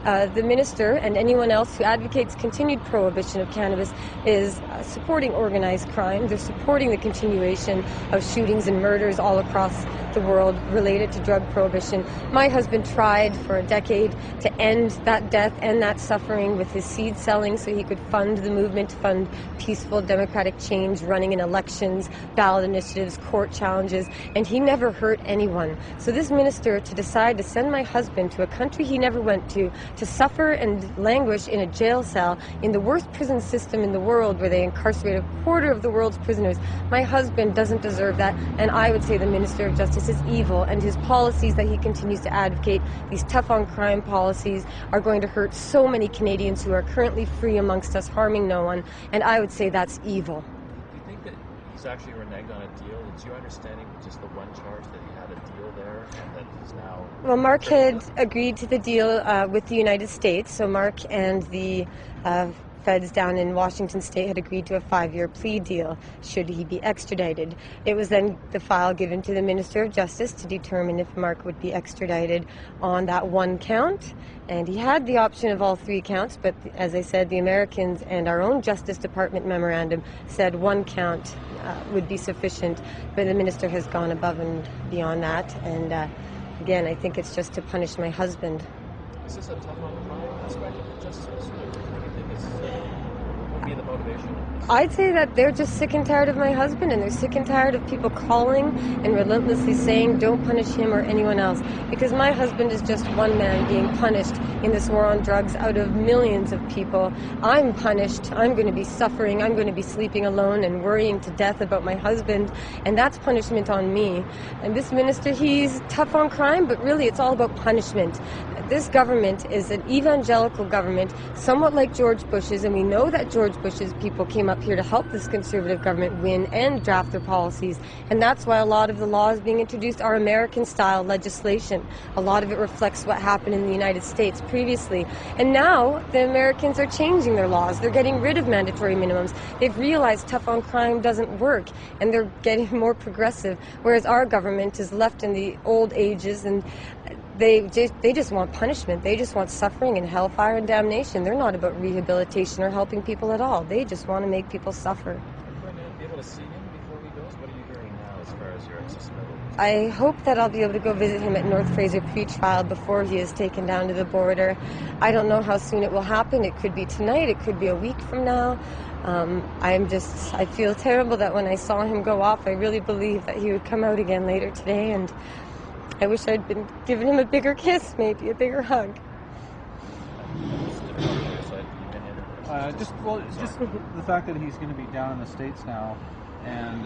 the minister and anyone else who advocates continued prohibition of cannabis is supporting organized crime. They're supporting the continuation of shootings and murders all across the world related to drug prohibition. My husband tried for a decade to end that death and that suffering with his seed selling so he could fund the movement, fund peaceful democratic change, running in elections, ballot initiatives, court challenges, and he never hurt anyone. So this minister to decide to send my husband to a country he never went to suffer and languish in a jail cell in the worst prison system in the world where they incarcerate a quarter of the world's prisoners. My husband doesn't deserve that, and I would say the Minister of Justice is evil, and his policies that he continues to advocate, these tough on crime policies, are going to hurt so many Canadians who are currently free amongst us, harming no one, and I would say that's evil. Do you think that he's actually reneged on a deal? It's your understanding with just the one charge that he had a deal there and that he's now... Well, Marc had agreed to the deal with the United States, so Marc and the feds down in Washington State had agreed to a 5-year plea deal should he be extradited. It was then the file given to the Minister of Justice to determine if Marc would be extradited on that one count, and he had the option of all 3 counts, but as I said, the Americans and our own Justice Department memorandum said 1 count would be sufficient, but the minister has gone above and beyond that, and again, I think it's just to punish my husband. Is this a tough on crime aspect of the justice ministry? What do you think would be the motivation? I'd say that they're just sick and tired of my husband, and they're sick and tired of people calling and relentlessly saying don't punish him or anyone else, because my husband is just one man being punished in this war on drugs out of millions of people. I'm punished. I'm going to be suffering. I'm going to be sleeping alone and worrying to death about my husband, and that's punishment on me. And this minister, he's tough on crime, but really it's all about punishment. This government is an evangelical government, somewhat like George Bush's, and we know that George Bush's people came up here to help this conservative government win and draft their policies, and that's why a lot of the laws being introduced are American-style legislation. A lot of it reflects what happened in the United States previously, and now the Americans are changing their laws. They're getting rid of mandatory minimums. They've realized tough on crime doesn't work, and they're getting more progressive, whereas our government is left in the old ages, and they just want punishment. They just want suffering and hellfire and damnation. They're not about rehabilitation or helping people at all. They just want to make people suffer. Are you going to be able to see him before he goes? What are you hearing now as far as your accessibility? I hope that I'll be able to go visit him at North Fraser pre-trial before he is taken down to the border. I don't know how soon it will happen. It could be tonight. It could be a week from now. I feel terrible that when I saw him go off, I really believed that he would come out again later today, and I wish I'd been giving him a bigger kiss, maybe a bigger hug. Just the fact that he's going to be down in the States now, and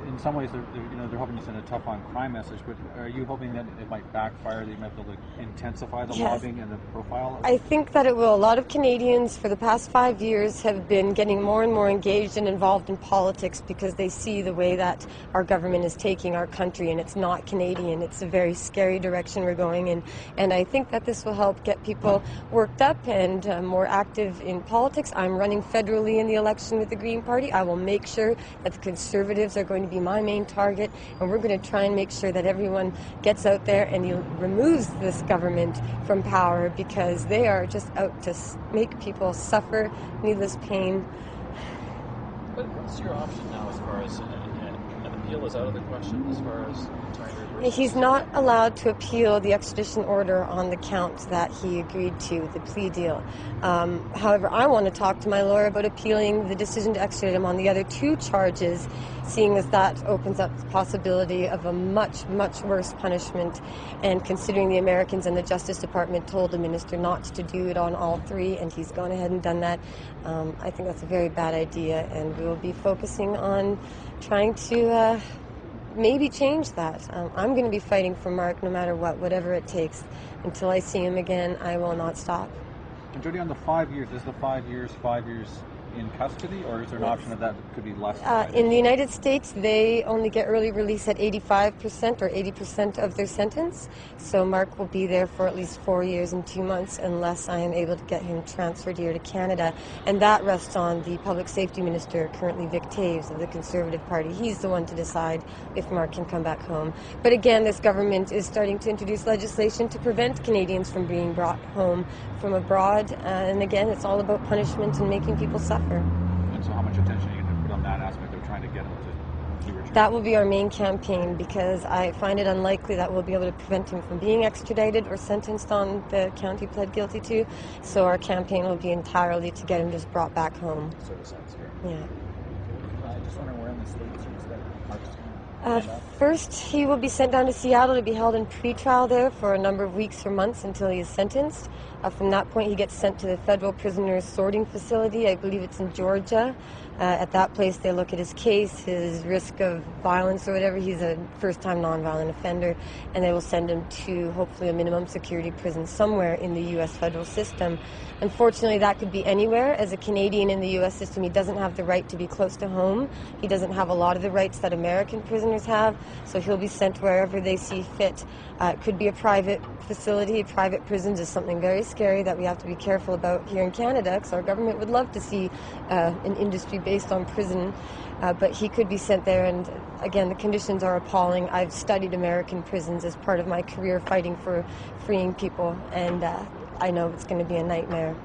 in some ways they're hoping to send a tough on crime message. But are you hoping that it might backfire? That you might be able to intensify the lobbying and the profile? I think that it will. A lot of Canadians for the past 5 years have been getting more and more engaged and involved in politics because they see the way that our government is taking our country, and it's not Canadian. It's a very scary direction we're going in, and I think that this will help get people worked up and more active in politics. I'm running federally in the election with the Green Party. I will make sure that the Conservatives are going to be my main target, and we're going to try and make sure that everyone gets out there and removes this government from power, because they are just out to make people suffer needless pain. But what's your option now as far as an appeal is out of the question as far as trying to reverse? He's not allowed to appeal the extradition order on the count that he agreed to, the plea deal. However, I want to talk to my lawyer about appealing the decision to extradite him on the other 2 charges, seeing as that opens up the possibility of a much, much worse punishment, and considering the Americans and the Justice Department told the minister not to do it on all 3, and he's gone ahead and done that, I think that's a very bad idea, and we will be focusing on trying to maybe change that. I'm going to be fighting for Marc no matter what, whatever it takes. Until I see him again, I will not stop. And Jodie, on the 5 years, is the 5 years in custody, or is there an option that could be less? In the United States, they only get early release at 85% or 80% of their sentence. So Marc will be there for at least 4 years and 2 months unless I am able to get him transferred here to Canada. And that rests on the Public Safety Minister, currently Vic Taves of the Conservative Party. He's the one to decide if Marc can come back home. But again, this government is starting to introduce legislation to prevent Canadians from being brought home from abroad. And again, it's all about punishment and making people suffer. And so how much attention are you going to put on that aspect of trying to get him to be returned? That will be our main campaign, because I find it unlikely that we'll be able to prevent him from being extradited or sentenced on the count he pled guilty to. So our campaign will be entirely to get him just brought back home. Sort of sense here. Yeah. I just wondering where in the States is that Marc's going to end up? First, he will be sent down to Seattle to be held in pretrial there for a number of weeks or months until he is sentenced. From that point, he gets sent to the Federal Prisoners Sorting Facility. I believe it's in Georgia. At that place, they look at his case, his risk of violence or whatever. He's a first-time nonviolent offender, and they will send him to hopefully a minimum security prison somewhere in the U.S. federal system. Unfortunately, that could be anywhere. As a Canadian in the U.S. system, he doesn't have the right to be close to home. He doesn't have a lot of the rights that American prisoners have, so he'll be sent wherever they see fit. It could be a private facility. Private prisons is something very scary that we have to be careful about here in Canada, because our government would love to see an industry based on prison, but he could be sent there, and again, the conditions are appalling. I've studied American prisons as part of my career fighting for freeing people, and I know it's going to be a nightmare.